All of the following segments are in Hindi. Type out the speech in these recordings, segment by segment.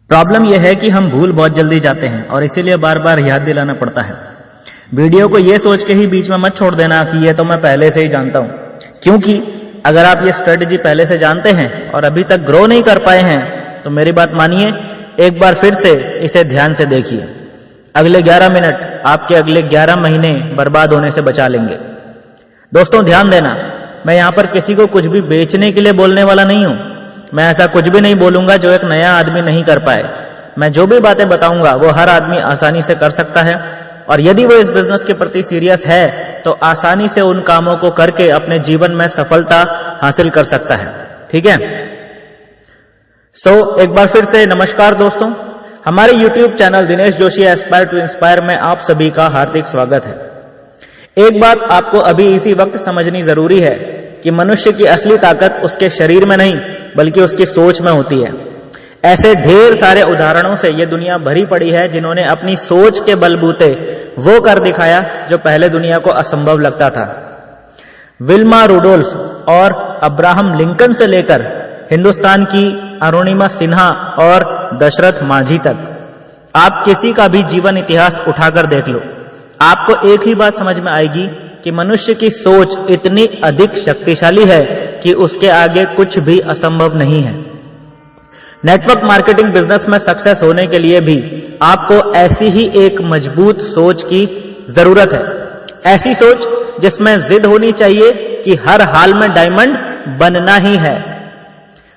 प्रॉब्लम यह है कि हम भूल बहुत जल्दी जाते हैं और इसीलिए बार बार याद दिलाना पड़ता है। वीडियो को यह सोच के ही बीच में मत छोड़ देना कि यह तो मैं पहले से ही जानता हूं, क्योंकि अगर आप ये स्ट्रेटजी पहले से जानते हैं और अभी तक ग्रो नहीं कर पाए हैं तो मेरी बात मानिए, एक बार फिर से इसे ध्यान से देखिए। अगले 11 मिनट आपके अगले 11 महीने बर्बाद होने से बचा लेंगे। दोस्तों ध्यान देना, मैं यहां पर किसी को कुछ भी बेचने के लिए बोलने वाला नहीं हूं। मैं ऐसा कुछ भी नहीं बोलूंगा जो एक नया आदमी नहीं कर पाए। मैं जो भी बातें बताऊंगा वो हर आदमी आसानी से कर सकता है, और यदि वो इस बिजनेस के प्रति सीरियस है तो आसानी से उन कामों को करके अपने जीवन में सफलता हासिल कर सकता है। ठीक है? एक बार फिर से नमस्कार दोस्तों, हमारे YouTube channel Dinesh Joshi aspire to inspire में आप सभी का हार्दिक स्वागत है। एक बात आपको अभी इसी वक्त समझनी जरूरी है कि मनुष्य की असली ताकत उसके शरीर में नहीं बल्कि उसकी सोच में होती है। ऐसे ढेर सारे उदाहरणों से ये दुनिया भरी पड़ी है जिन्होंने अपनी सोच के बलबूते वो कर दिखाया जो पहले दुनिया को असंभव लगता था। विल्मा रुडोल्फ और अब्राहम लिंकन से लेकर हिंदुस्तान की अरुणिमा सिन्हा और दशरथ माझी तक, आप किसी का भी जीवन इतिहास उठाकर देख लो, आपको एक ही बात समझ में आएगी कि मनुष्य की सोच इतनी अधिक शक्तिशाली है कि उसके आगे कुछ भी असंभव नहीं है। नेटवर्क मार्केटिंग बिजनेस में सक्सेस होने के लिए भी आपको ऐसी ही एक मजबूत सोच की जरूरत है। ऐसी सोच जिसमें जिद होनी चाहिए कि हर हाल में डायमंड बनना ही है।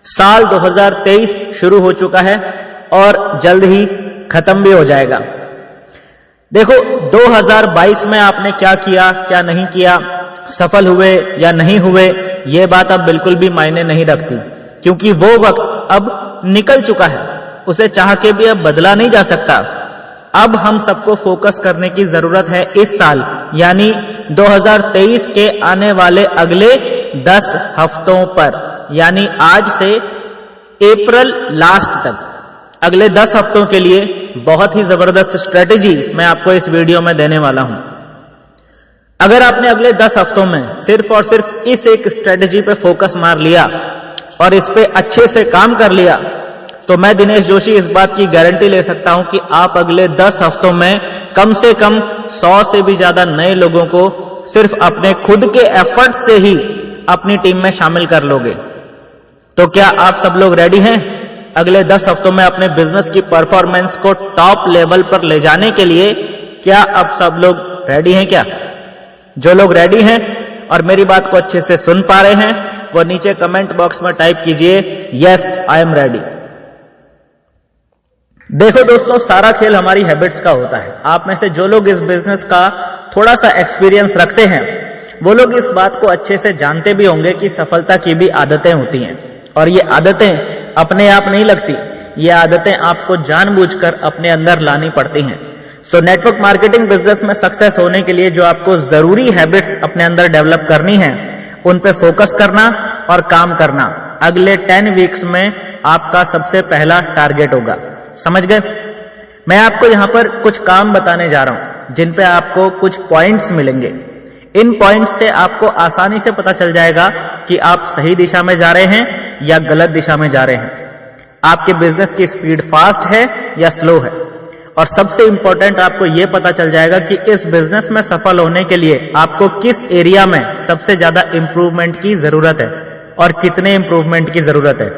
साल 2023 शुरू हो चुका है और जल्द ही खत्म भी हो जाएगा। देखो 2022 में आपने क्या किया क्या नहीं किया, सफल हुए या नहीं हुए, यह बात अब बिल्कुल भी मायने नहीं रखती, क्योंकि वो वक्त अब निकल चुका है। उसे चाह के भी अब बदला नहीं जा सकता। अब हम सबको फोकस करने की जरूरत है इस साल, यानी 2023 के आने वाले अगले 10 हफ्तों पर, यानी आज से अप्रैल लास्ट तक। अगले 10 हफ्तों के लिए बहुत ही जबरदस्त स्ट्रेटेजी मैं आपको इस वीडियो में देने वाला हूं। अगर आपने अगले 10 हफ्तों में सिर्फ और सिर्फ इस एक स्ट्रेटेजी पे फोकस मार लिया और इस पे अच्छे से काम कर लिया, तो मैं दिनेश जोशी इस बात की गारंटी ले सकता हूं कि आप अगले 10 हफ्तों में कम से कम 100 से भी ज्यादा नए लोगों को सिर्फ अपने खुद के एफर्ट से ही अपनी टीम में शामिल कर लोगे। तो क्या आप सब लोग रेडी हैं अगले 10 हफ्तों में अपने बिजनेस की परफॉर्मेंस को टॉप लेवल पर ले जाने के लिए? क्या आप सब लोग रेडी हैं क्या? जो लोग रेडी हैं और मेरी बात को अच्छे से सुन पा रहे हैं वो नीचे कमेंट बॉक्स में टाइप कीजिए, यस आई एम रेडी। देखो दोस्तों, सारा खेल हमारी हैबिट्स का होता है। आप में से जो लोग इस बिजनेस का थोड़ा सा एक्सपीरियंस रखते हैं वो लोग इस बात को अच्छे से जानते भी होंगे कि सफलता की भी आदतें होती हैं, और ये आदतें अपने आप नहीं लगती। ये आदतें आपको जानबूझकर अपने अंदर लानी पड़ती हैं। नेटवर्क मार्केटिंग बिजनेस में सक्सेस होने के लिए जो आपको जरूरी हैबिट्स अपने अंदर डेवलप करनी है, उन पे फोकस करना और काम करना अगले 10 वीक्स में आपका सबसे पहला टारगेट होगा। समझ गए? मैं आपको यहां पर कुछ काम बताने जा रहा हूं जिन पे आपको कुछ पॉइंट्स मिलेंगे। इन पॉइंट्स से आपको आसानी से पता चल जाएगा कि आप सही दिशा में जा रहे हैं या गलत दिशा में जा रहे हैं। आपके बिजनेस की स्पीड फास्ट है या स्लो है, और सबसे इंपॉर्टेंट आपको यह पता चल जाएगा कि इस बिजनेस में सफल होने के लिए आपको किस एरिया में सबसे ज्यादा इंप्रूवमेंट की जरूरत है और कितने इंप्रूवमेंट की जरूरत है।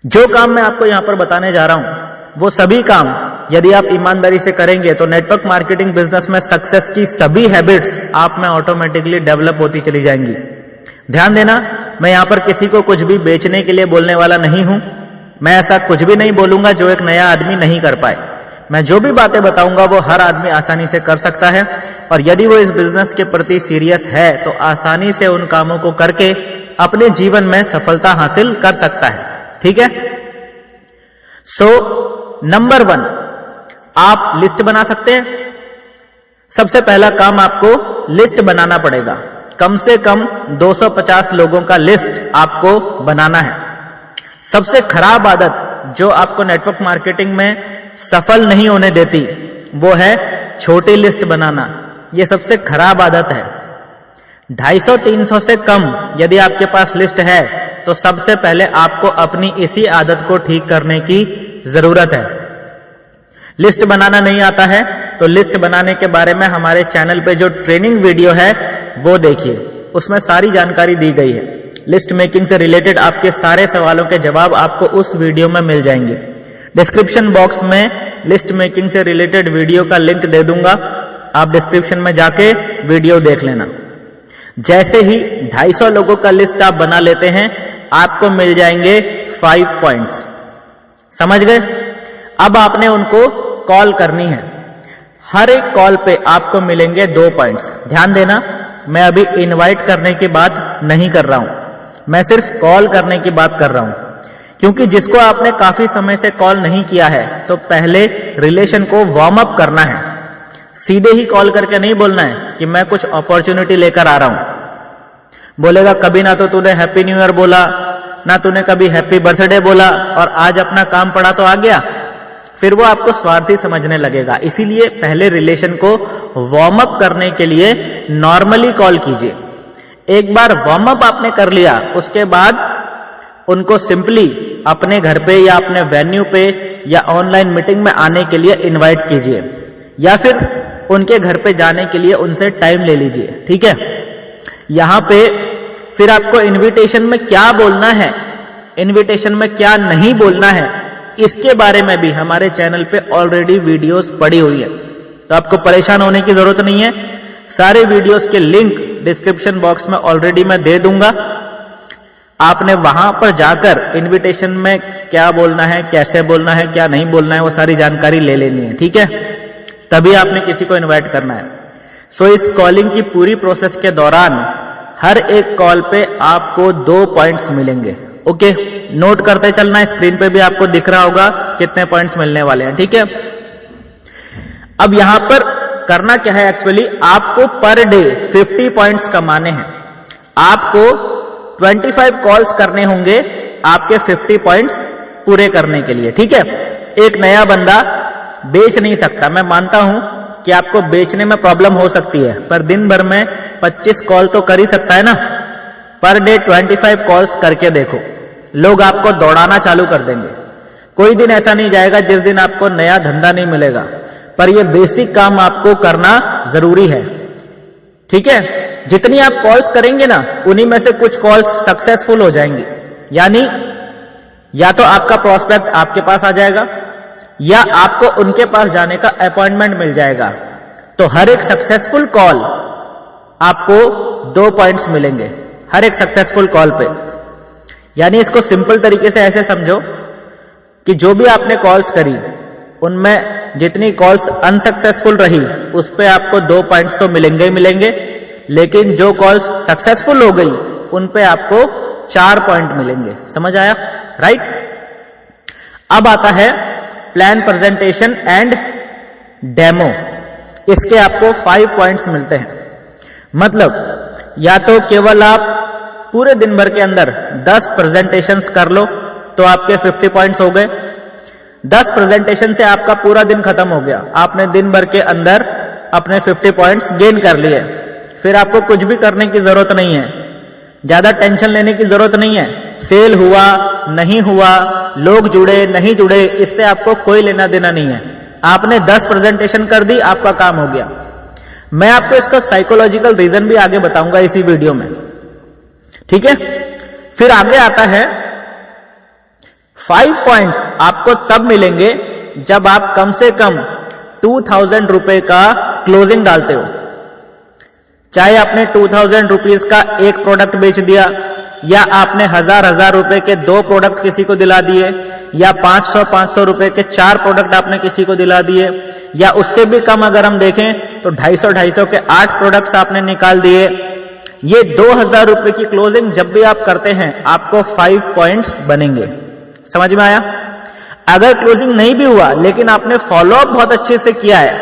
जो काम मैं आपको यहां पर बताने जा रहा हूं वो सभी काम यदि आप ईमानदारी से करेंगे तो नेटवर्क मार्केटिंग बिजनेस में सक्सेस की सभी हैबिट्स आप में ऑटोमेटिकली डेवलप होती चली जाएंगी। ध्यान देना, मैं यहां पर किसी को कुछ भी बेचने के लिए बोलने वाला नहीं हूं। मैं ऐसा कुछ भी नहीं बोलूंगा जो एक नया आदमी नहीं कर पाए। मैं जो भी बातें बताऊंगा वो हर आदमी आसानी से कर सकता है, और यदि वो इस बिजनेस के प्रति सीरियस है तो आसानी से उन कामों को करके अपने जीवन में सफलता हासिल कर सकता है। ठीक है? नंबर 1, आप लिस्ट बना सकते हैं। सबसे पहला काम आपको लिस्ट बनाना पड़ेगा। कम से कम 250 लोगों का लिस्ट आपको बनाना है। सबसे खराब आदत जो आपको नेटवर्क मार्केटिंग में सफल नहीं होने देती वो है छोटी लिस्ट बनाना। ये सबसे खराब आदत है। 250-300 से कम यदि आपके पास लिस्ट है तो सबसे पहले आपको अपनी इसी आदत को ठीक करने की जरूरत है। लिस्ट बनाना नहीं आता है तो लिस्ट बनाने के बारे में हमारे चैनल पे जो ट्रेनिंग वीडियो है वो देखिए, उसमें सारी जानकारी दी गई है। लिस्ट मेकिंग से रिलेटेड आपके सारे सवालों के जवाब आपको उस वीडियो में मिल जाएंगे। डिस्क्रिप्शन बॉक्स में लिस्ट मेकिंग से रिलेटेड वीडियो का लिंक दे दूंगा, आप डिस्क्रिप्शन में जाके वीडियो देख लेना। जैसे ही 250 लोगों का लिस्ट आप बना लेते हैं, आपको मिल जाएंगे 5 पॉइंट्स। समझ गए? अब आपने उनको कॉल करनी है। हर एक कॉल पे आपको मिलेंगे 2 पॉइंट्स। ध्यान देना, मैं अभी इनवाइट करने की बात नहीं कर रहा हूं, मैं सिर्फ कॉल करने की बात कर रहा हूं। क्योंकि जिसको आपने काफी समय से कॉल नहीं किया है, तो पहले रिलेशन को वार्म अप करना है। सीधे ही कॉल करके नहीं बोलना है कि मैं कुछ अपॉर्चुनिटी लेकर आ रहा हूं। बोलेगा कभी ना तो तूने हैप्पी न्यू ईयर बोला, ना तूने कभी हैप्पी बर्थडे बोला, और आज अपना काम पड़ा तो आ गया, फिर वो आपको स्वार्थी समझने लगेगा। इसीलिए पहले रिलेशन को वार्म अप करने के लिए नॉर्मली कॉल कीजिए। एक बार वार्म अप आपने कर लिया, उसके बाद उनको सिंपली अपने घर पे या अपने वेन्यू पे या ऑनलाइन मीटिंग में आने के लिए इनवाइट कीजिए, या फिर उनके घर पे जाने के लिए उनसे टाइम ले लीजिए। ठीक है? यहां पे फिर आपको इनविटेशन में क्या बोलना है, इनविटेशन में क्या नहीं बोलना है, इसके बारे में भी हमारे चैनल पे ऑलरेडी वीडियोस पड़ी हुई है, तो आपको परेशान होने की जरूरत नहीं है। सारे वीडियोस के लिंक डिस्क्रिप्शन बॉक्स में ऑलरेडी मैं दे दूंगा। आपने वहां पर जाकर इनविटेशन में क्या बोलना है, कैसे बोलना है, क्या नहीं बोलना है, वो सारी जानकारी ले लेनी है। ठीक है? तभी आपने किसी को इनवाइट करना है। सो इस कॉलिंग की पूरी प्रोसेस के दौरान हर एक कॉल पे आपको 2 पॉइंट्स मिलेंगे। ओके, नोट करते चलना, स्क्रीन पे भी आपको दिख रहा होगा कितने पॉइंट्स मिलने वाले हैं। ठीक है? अब यहां पर करना क्या है, एक्चुअली आपको पर डे 50 पॉइंट्स कमाने हैं। आपको 25 कॉल्स करने होंगे आपके 50 पॉइंट्स पूरे करने के लिए। ठीक है? एक नया बंदा बेच नहीं सकता। मैं मानता हूं कि आपको बेचने में प्रॉब्लम हो सकती है, पर दिन भर में 25 कॉल तो कर ही सकता है ना। पर डे 25 कॉल्स करके देखो, लोग आपको दौड़ाना चालू कर देंगे। कोई दिन ऐसा नहीं जाएगा जिस दिन आपको नया धंधा नहीं मिलेगा, पर यह बेसिक काम आपको करना जरूरी है। ठीक है? जितनी आप कॉल्स करेंगे ना, उन्हीं में से कुछ कॉल्स सक्सेसफुल हो जाएंगी, यानी या तो आपका प्रोस्पेक्ट आपके पास आ जाएगा या आपको उनके पास जाने का अपॉइंटमेंट मिल जाएगा। तो हर एक सक्सेसफुल कॉल आपको 2 पॉइंट्स मिलेंगे, हर एक सक्सेसफुल कॉल पे। यानी इसको सिंपल तरीके से ऐसे समझो कि जो भी आपने कॉल्स करी, उनमें जितनी कॉल्स अनसक्सेसफुल रही, उस पे आपको 2 पॉइंट्स तो मिलेंगे ही मिलेंगे, लेकिन जो कॉल्स सक्सेसफुल हो गई, उन पे आपको 4 पॉइंट मिलेंगे। समझ आया? राइट? अब आता है प्लान, प्रेजेंटेशन एंड डेमो। इसके आपको 5 पॉइंट्स मिलते हैं। मतलब या तो केवल आप पूरे दिन भर के अंदर 10 प्रेजेंटेशंस कर लो तो आपके 50 पॉइंट्स हो गए। 10 प्रेजेंटेशन से आपका पूरा दिन खत्म हो गया, आपने दिन भर के अंदर अपने 50 पॉइंट्स गेन कर लिए। फिर आपको कुछ भी करने की जरूरत नहीं है, ज्यादा टेंशन लेने की जरूरत नहीं है। सेल हुआ नहीं हुआ, लोग जुड़े नहीं जुड़े, इससे आपको कोई लेना देना नहीं है। आपने 10 प्रेजेंटेशन कर दी, आपका काम हो गया। मैं आपको इसका साइकोलॉजिकल रीजन भी आगे बताऊंगा इसी वीडियो में। ठीक है? फिर आगे आता है 5 पॉइंट्स आपको तब मिलेंगे जब आप कम से कम 2000 रुपए का क्लोजिंग डालते हो। चाहे आपने 2000 रुपीज का एक प्रोडक्ट बेच दिया, या आपने 1000 रुपए के 2 प्रोडक्ट किसी को दिला दिए, या 500 रुपए के 4 प्रोडक्ट आपने किसी को दिला दिए, या उससे भी कम अगर हम देखें तो 250 के 8 प्रोडक्ट्स आपने निकाल दिए। ये 2000 रुपए की क्लोजिंग जब भी आप करते हैं, आपको 5 पॉइंट्स बनेंगे। समझ में आया? अगर क्लोजिंग नहीं भी हुआ लेकिन आपने फॉलोअप बहुत अच्छे से किया है,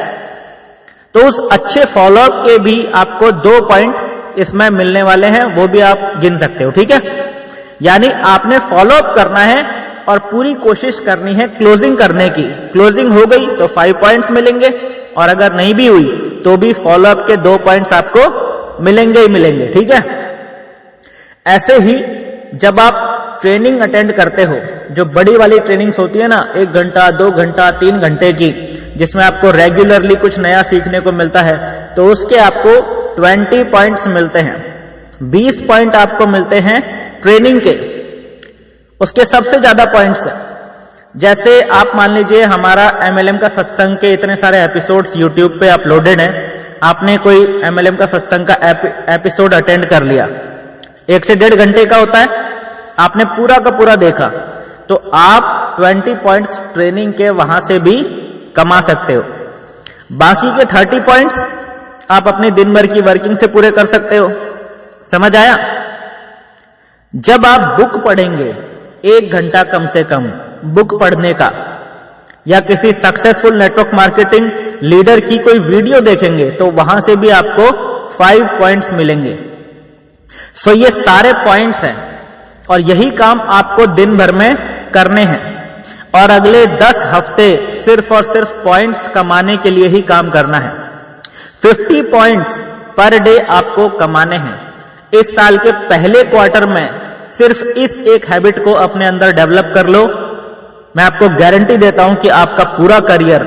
तो उस अच्छे फॉलोअप के भी आपको 2 पॉइंट इसमें मिलने वाले हैं, वो भी आप गिन सकते हो। ठीक है? यानी आपने फॉलोअप करना है और पूरी कोशिश करनी है क्लोजिंग करने की। क्लोजिंग हो गई तो 5 पॉइंट्स मिलेंगे, और अगर नहीं भी हुई तो भी फॉलोअप के 2 पॉइंट्स आपको मिलेंगे ही मिलेंगे। ठीक है? ऐसे ही जब आप ट्रेनिंग अटेंड करते हो, जो बड़ी वाली ट्रेनिंग्स होती है ना, 1 घंटा 2 घंटा 3 घंटे की, जिसमें आपको रेगुलरली कुछ नया सीखने को मिलता है, तो उसके आपको 20 पॉइंट्स मिलते हैं। 20 पॉइंट आपको मिलते हैं ट्रेनिंग के। उसके सबसे ज्यादा पॉइंट्स है, जैसे आप मान लीजिए हमारा MLM का सत्संग के इतने सारे एपिसोड्स YouTube पे अपलोडेड हैं। आपने कोई MLM का सत्संग का एपिसोड अटेंड कर लिया, 1 से 1.5 घंटे का होता है, आपने पूरा का पूरा देखा, तो आप 20 पॉइंट्स ट्रेनिंग के वहां से भी कमा सकते हो। बाकी के 30 पॉइंट्स आप अपने दिन भर की वर्किंग से पूरे कर सकते हो। समझ आया? जब आप बुक पढ़ेंगे 1 घंटा कम से कम बुक पढ़ने का, या किसी सक्सेसफुल नेटवर्क मार्केटिंग लीडर की कोई वीडियो देखेंगे, तो वहां से भी आपको 5 पॉइंट्स मिलेंगे। सो ये सारे पॉइंट्स हैं और यही काम आपको दिन भर में करने हैं और अगले 10 हफ्ते सिर्फ और सिर्फ पॉइंट्स कमाने के लिए ही काम करना है। 50 पॉइंट्स पर डे आपको कमाने हैं। इस साल के पहले क्वार्टर में सिर्फ इस एक हैबिट को अपने अंदर डेवलप कर लो, मैं आपको गारंटी देता हूं कि आपका पूरा करियर,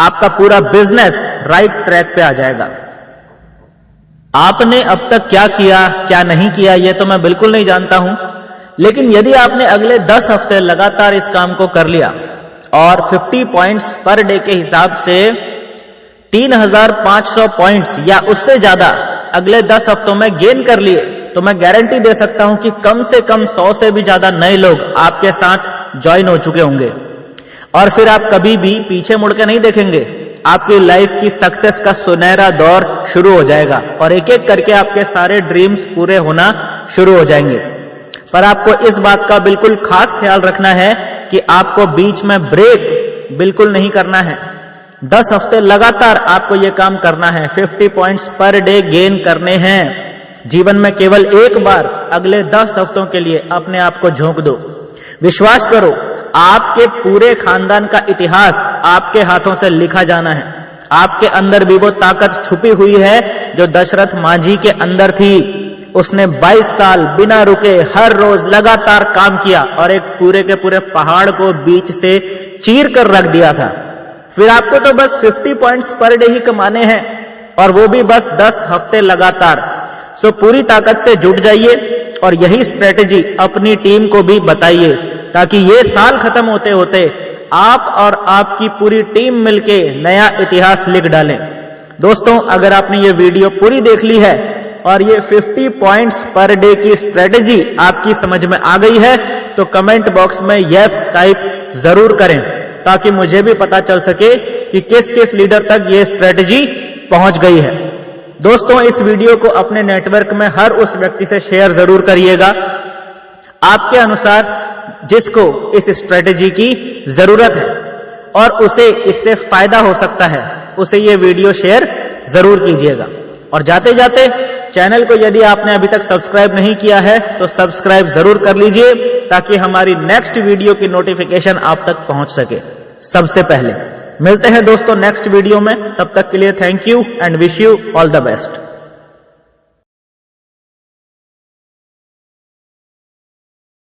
आपका पूरा बिजनेस राइट ट्रैक पे आ जाएगा। आपने अब तक क्या किया क्या नहीं किया ये तो मैं बिल्कुल नहीं जानता हूं, लेकिन यदि आपने अगले 10 हफ्ते लगातार इस काम को कर लिया और 50 पॉइंट्स पर डे के हिसाब से 3500 पॉइंट्स या उससे ज्यादा अगले 10 हफ्तों में गेन कर लिए, तो मैं गारंटी दे सकता हूं कि कम से कम 100 से भी ज्यादा नए लोग आपके साथ ज्वाइन हो चुके होंगे। और फिर आप कभी भी पीछे मुड़ के नहीं देखेंगे, आपकी लाइफ की सक्सेस का सुनहरा दौर शुरू हो जाएगा और एक एक करके आपके सारे ड्रीम्स पूरे होना शुरू हो जाएंगे। पर आपको इस बात का बिल्कुल खास ख्याल रखना है कि आपको बीच में ब्रेक बिल्कुल नहीं करना है। 10 हफ्ते लगातार आपको यह काम करना है। 50 पॉइंट्स पर डे गेन करने हैं। जीवन में केवल एक बार अगले 10 हफ्तों के लिए अपने आप को झोंक दो। विश्वास करो, आपके पूरे खानदान का इतिहास आपके हाथों से लिखा जाना है। आपके अंदर भी वो ताकत छुपी हुई है जो दशरथ मांझी के अंदर थी। उसने 22 साल बिना रुके हर रोज लगातार काम किया और एक पूरे के पूरे पहाड़ को बीच से चीर कर रख दिया था। फिर आपको तो बस 50 पॉइंट्स पर डे ही कमाने हैं और वो भी बस 10 हफ्ते लगातार। सो पूरी ताकत से जुट जाइए और यही स्ट्रेटेजी अपनी टीम को भी बताइए ताकि ये साल खत्म होते होते आप और आपकी पूरी टीम मिलके नया इतिहास लिख डालें। दोस्तों, अगर आपने ये वीडियो पूरी देख ली है और ये 50 पॉइंट्स पर डे की स्ट्रेटेजी आपकी समझ में आ गई है तो कमेंट बॉक्स में यस टाइप जरूर करें ताकि मुझे भी पता चल सके कि किस किस लीडर तक ये स्ट्रेटेजी पहुंच गई है। दोस्तों, इस वीडियो को अपने नेटवर्क में हर उस व्यक्ति से शेयर जरूर करिएगा आपके अनुसार जिसको इस स्ट्रेटेजी की जरूरत है और उसे इससे फायदा हो सकता है, उसे ये वीडियो शेयर जरूर कीजिएगा। और जाते जाते चैनल को यदि आपने अभी तक सब्सक्राइब नहीं किया है तो सब्सक्राइब जरूर कर लीजिए ताकि हमारी नेक्स्ट वीडियो की नोटिफिकेशन आप तक पहुंच सके सबसे पहले। मिलते हैं दोस्तों नेक्स्ट वीडियो में, तब तक के लिए thank you and wish you all the best.